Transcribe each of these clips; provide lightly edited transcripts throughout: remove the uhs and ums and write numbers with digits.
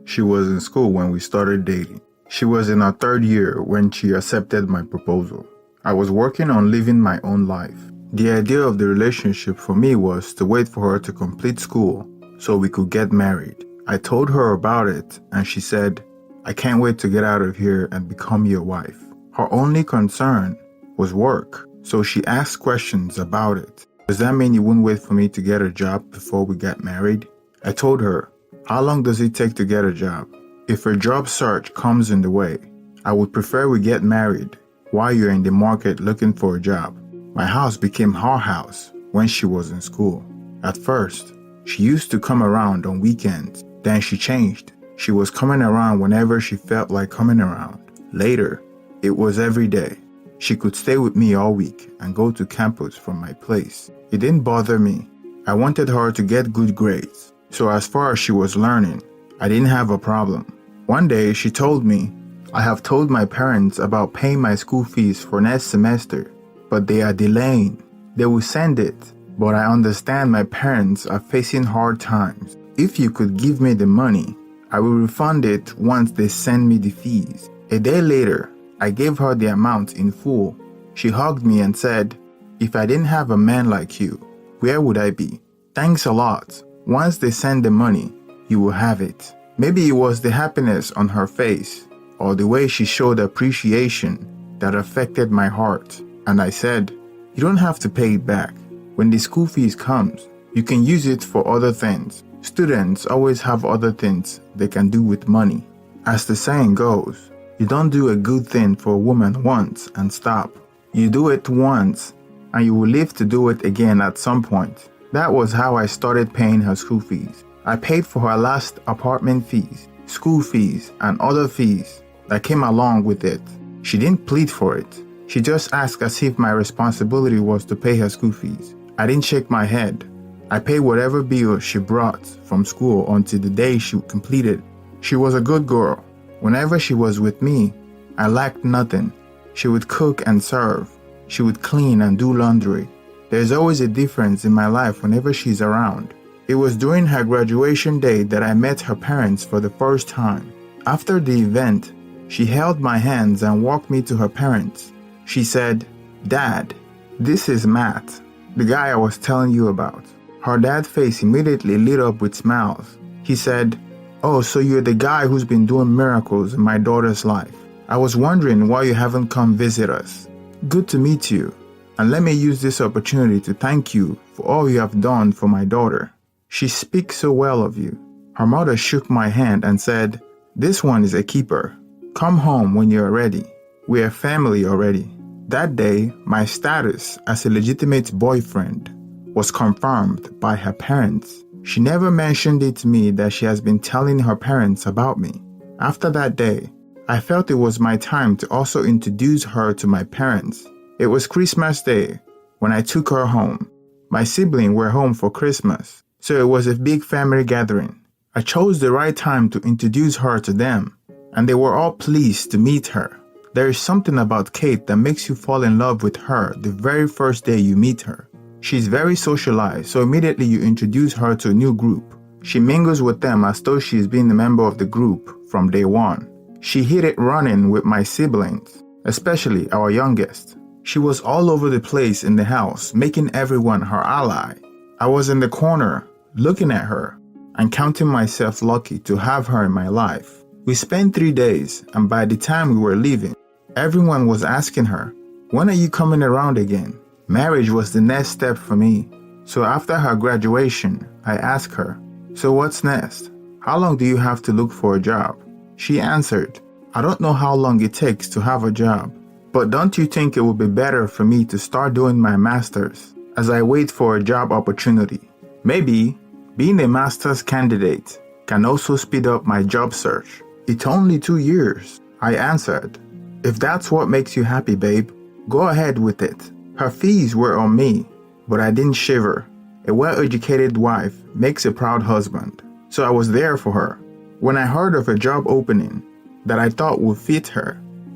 She was in school when we started dating. She was in her third year when she accepted my proposal. I was working on living my own life. The idea of the relationship for me was to wait for her to complete school so we could get married. I told her about it and she said, "I can't wait to get out of here and become your wife." Her only concern was work, so she asked questions about it. "Does that mean you wouldn't wait for me to get a job before we got married?" I told her, "How long does it take to get a job? If a job search comes in the way, I would prefer we get married while you're in the market looking for a job." My house became her house when she was in school. At first, she used to come around on weekends. Then she changed. She was coming around whenever she felt like coming around. Later, it was every day. She could stay with me all week and go to campus from my place. It didn't bother me. I wanted her to get good grades. So as far as she was learning, I didn't have a problem. One day she told me, "I have told my parents about paying my school fees for next semester, but they are delaying. They will send it, but I understand my parents are facing hard times. If you could give me the money, I will refund it once they send me the fees." A day later, I gave her the amount in full. She hugged me and said, "If I didn't have a man like you, where would I be? Thanks a lot. Once they send the money, you will have it." Maybe it was the happiness on her face or the way she showed appreciation that affected my heart. And I said, "You don't have to pay it back. When the school fees comes, you can use it for other things. Students always have other things they can do with money. As the saying goes, you don't do a good thing for a woman once and stop. You do it once and you will live to do it again at some point." That was how I started paying her school fees. I paid for her last apartment fees, school fees, and other fees that came along with it. She didn't plead for it. She just asked as if my responsibility was to pay her school fees. I didn't shake my head. I paid whatever bill she brought from school until the day she completed. She was a good girl. Whenever she was with me, I lacked nothing. She would cook and serve. She would clean and do laundry. There's always a difference in my life whenever she's around. It was during her graduation day that I met her parents for the first time. After the event, she held my hands and walked me to her parents. She said, "Dad, this is Matt, the guy I was telling you about." Her dad's face immediately lit up with smiles. He said, "Oh, so you're the guy who's been doing miracles in my daughter's life. I was wondering why you haven't come visit us. Good to meet you, and let me use this opportunity to thank you for all you have done for my daughter. She speaks so well of you." Her mother shook my hand and said, "This one is a keeper. Come home when you're ready. We're family already." That day, my status as a legitimate boyfriend was confirmed by her parents. She never mentioned it to me that she has been telling her parents about me. After that day, I felt it was my time to also introduce her to my parents. It was Christmas Day when I took her home. My siblings were home for Christmas, so it was a big family gathering. I chose the right time to introduce her to them, and they were all pleased to meet her. There is something about Kate that makes you fall in love with her the very first day you meet her. She's very socialized, so immediately you introduce her to a new group. She mingles with them as though she's been a member of the group from day one. She hit it running with my siblings, especially our youngest. She was all over the place in the house, making everyone her ally. I was in the corner, looking at her, and counting myself lucky to have her in my life. We spent 3 days, and by the time we were leaving, everyone was asking her, "When are you coming around again?" Marriage was the next step for me. So after her graduation, I asked her, "So what's next? How long do you have to look for a job?" She answered, "I don't know how long it takes to have a job, but don't you think it would be better for me to start doing my master's as I wait for a job opportunity? Maybe being a master's candidate can also speed up my job search." "It's only 2 years," I answered. "If that's what makes you happy, babe, go ahead with it." Her fees were on me, but I didn't shiver. A well-educated wife makes a proud husband, so I was there for her. When I heard of a job opening that I thought would fit her,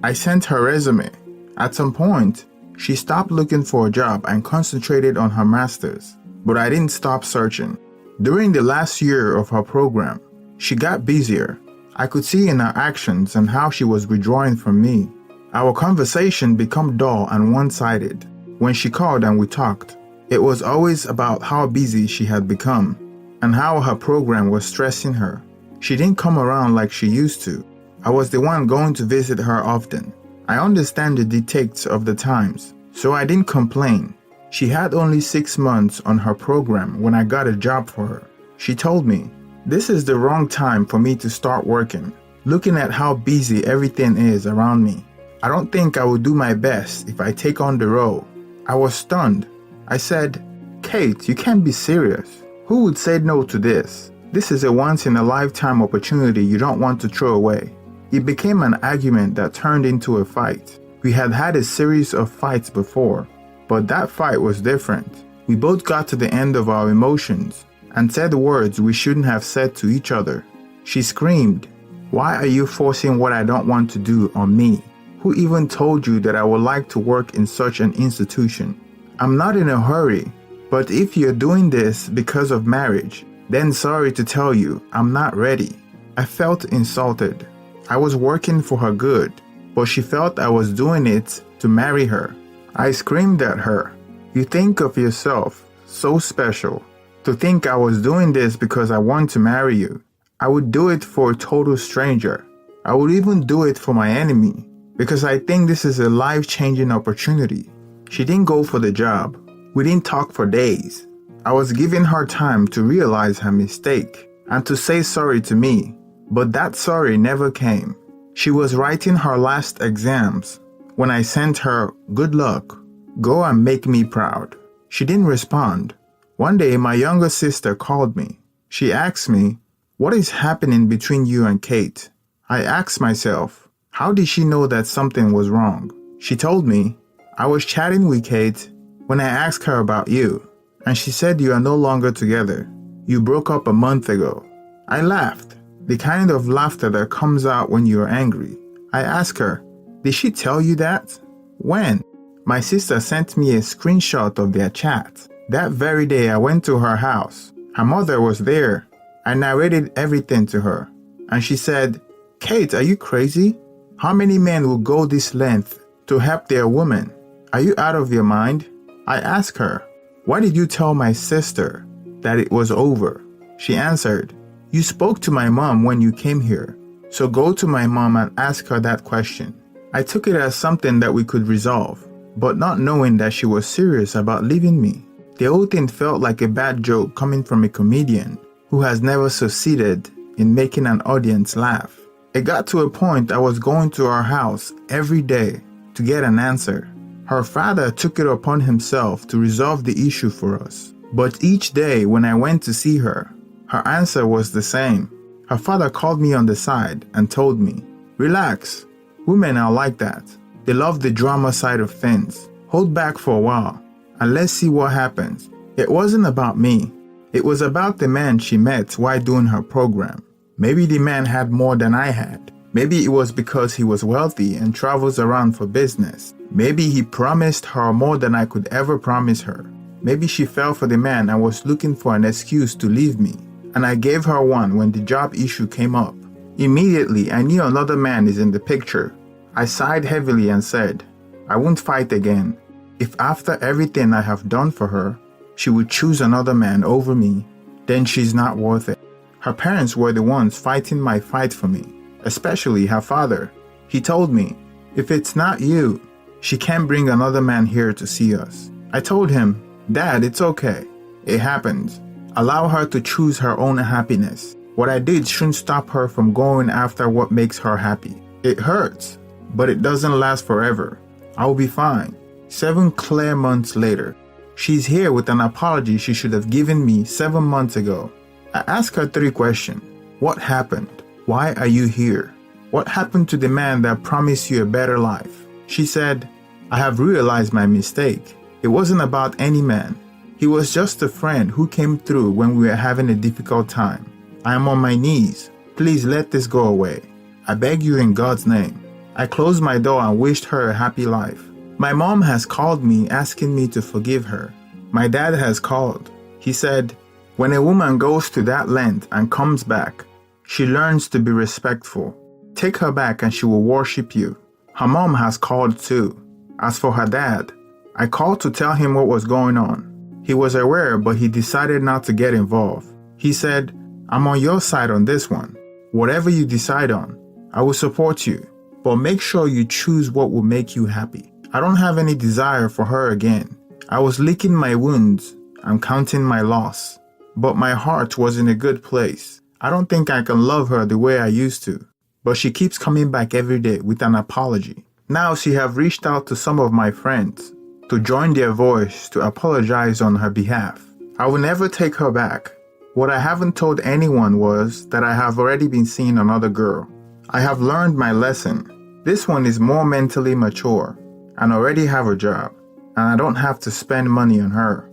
I sent her resume. At some point, she stopped looking for a job and concentrated on her master's, but I didn't stop searching. During the last year of her program, she got busier I could see in her actions and how she was withdrawing from me. Our conversation became dull and one-sided. When she called and we talked, it was always about how busy she had become and how her program was stressing her. She didn't come around like she used to. I was the one going to visit her often. I understand the dictates of the times, so I didn't complain. She had only 6 months on her program when I got a job for her. She told me, "This is the wrong time for me to start working, looking at how busy everything is around me. I don't think I will do my best if I take on the role." I was stunned. I said, "Kate, you can't be serious. Who would say no to this? This is a once-in-a-lifetime opportunity you don't want to throw away." It became an argument that turned into a fight. We had had a series of fights before, but that fight was different. We both got to the end of our emotions and said words we shouldn't have said to each other. She screamed, "Why are you forcing what I don't want to do on me? Who even told you that I would like to work in such an institution? I'm not in a hurry, but if you're doing this because of marriage, then sorry to tell you, I'm not ready." I felt insulted. I was working for her good, but she felt I was doing it to marry her. I screamed at her, "You think of yourself so special to think I was doing this because I want to marry you. I would do it for a total stranger. I would even do it for my enemy because I think this is a life-changing opportunity." She didn't go for the job. We didn't talk for days. I was giving her time to realize her mistake and to say sorry to me, but that sorry never came. She was writing her last exams when I sent her, "Good luck. Go and make me proud." She didn't respond. One day, my younger sister called me. She asked me, "What is happening between you and Kate?" I asked myself, how did she know that something was wrong? She told me, "I was chatting with Kate when I asked her about you, and she said you are no longer together. You broke up a month ago." I laughed, the kind of laughter that comes out when you are angry. I asked her, "Did she tell you that? When?" My sister sent me a screenshot of their chat. That very day I went to her house. Her mother was there. I narrated everything to her, and she said, "Kate, are you crazy? How many men will go this length to help their woman? Are you out of your mind?" I asked her, "Why did you tell my sister that it was over?" She answered, "You spoke to my mom when you came here, so go to my mom and ask her that question." I took it as something that we could resolve, but not knowing that she was serious about leaving me. The whole thing felt like a bad joke coming from a comedian who has never succeeded in making an audience laugh. It got to a point I was going to her house every day to get an answer. Her father took it upon himself to resolve the issue for us. But each day when I went to see her, her answer was the same. Her father called me on the side and told me, "Relax. Women are like that. They love the drama side of things. Hold back for a while and let's see what happens." It wasn't about me. It was about the man she met while doing her program. Maybe the man had more than I had. Maybe it was because he was wealthy and travels around for business. Maybe he promised her more than I could ever promise her. Maybe she fell for the man and was looking for an excuse to leave me, and I gave her one when the job issue came up. Immediately, I knew another man is in the picture. I sighed heavily and said, I won't fight again. If after everything I have done for her, she would choose another man over me, then she's not worth it. Her parents were the ones fighting my fight for me, especially her father. He told me, if it's not you, she can't bring another man here to see us. I told him, Dad, it's okay. It happens. Allow her to choose her own happiness. What I did shouldn't stop her from going after what makes her happy. It hurts, but it doesn't last forever. I'll be fine. 7 clear months later, she's here with an apology she should have given me 7 months ago. I asked her 3 questions. What happened? Why are you here? What happened to the man that promised you a better life? She said, I have realized my mistake. It wasn't about any man. He was just a friend who came through when we were having a difficult time. I am on my knees. Please let this go away. I beg you in God's name. I closed my door and wished her a happy life. My mom has called me asking me to forgive her. My dad has called. He said, when a woman goes to that length and comes back, She learns to be respectful. Take her back and she will worship you. Her mom has called too. As for her dad, I called to tell him what was going on. He was aware, but he decided not to get involved. He said, I'm on your side on this one. Whatever you decide on, I will support you. But make sure you choose what will make you happy. I don't have any desire for her again. I was licking my wounds and counting my loss. But my heart was in a good place. I don't think I can love her the way I used to. But she keeps coming back every day with an apology. Now she have reached out to some of my friends to join their voice to apologize on her behalf. I will never take her back. What I haven't told anyone was that I have already been seeing another girl. I have learned my lesson. This one is more mentally mature and already have a job, and I don't have to spend money on her.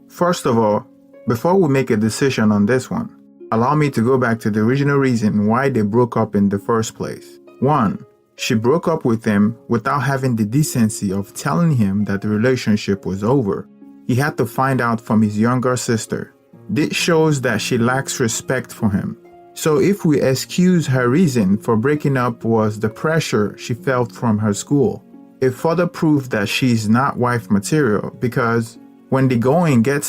First of all, before we make a decision on this one, allow me to go back to the original reason why they broke up in the first place. 1. She broke up with him without having the decency of telling him that the relationship was over. He had to find out from his younger sister. This shows that she lacks respect for him. So if we excuse her reason for breaking up was the pressure she felt from her school, it further proof that she's not wife material because when the goings get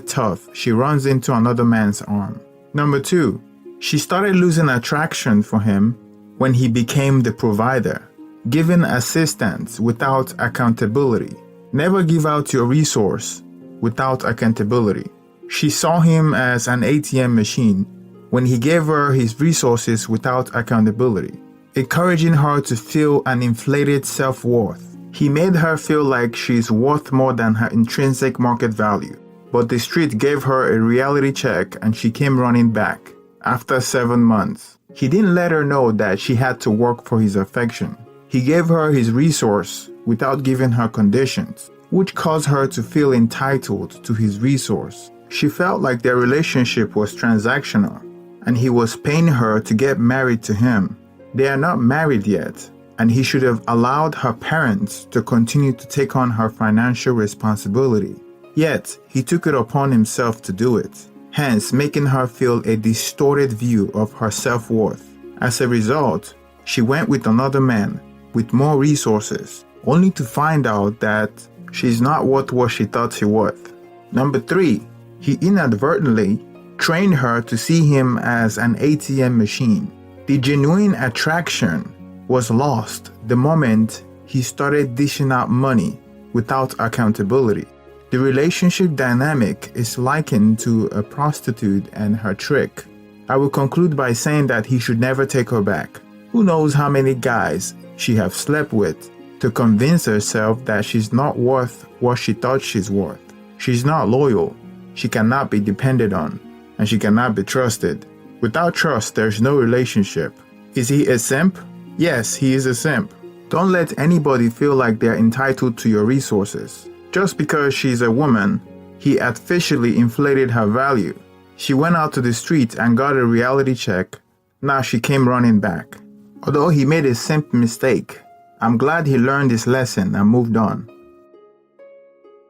tough, she runs into another man's arm. Number 2, she started losing attraction for him when he became the provider, giving assistance without accountability. Never give out your resource without accountability. She saw him as an ATM machine when he gave her his resources without accountability, encouraging her to feel an inflated self-worth. He made her feel like she's worth more than her intrinsic market value. But the street gave her a reality check and she came running back. After 7 months, he didn't let her know that she had to work for his affection. He gave her his resource without giving her conditions, which caused her to feel entitled to his resource. She felt like their relationship was transactional, and he was paying her to get married to him. They are not married yet, and he should have allowed her parents to continue to take on her financial responsibility. Yet, he took it upon himself to do it, hence making her feel a distorted view of her self-worth. As a result, she went with another man with more resources, only to find out that she's not worth what she thought she was. Number 3, he inadvertently trained her to see him as an ATM machine. The genuine attraction was lost the moment he started dishing out money without accountability. The relationship dynamic is likened to a prostitute and her trick. I will conclude by saying that he should never take her back. Who knows how many guys she have slept with to convince herself that she's not worth what she thought she's worth. She's not loyal, she cannot be depended on, and she cannot be trusted. Without trust, there's no relationship. Is he a simp? Yes, he is a simp. Don't let anybody feel like they're entitled to your resources. Just because she's a woman, he artificially inflated her value. She went out to the street and got a reality check. Now she came running back. Although he made a simp mistake, I'm glad he learned his lesson and moved on.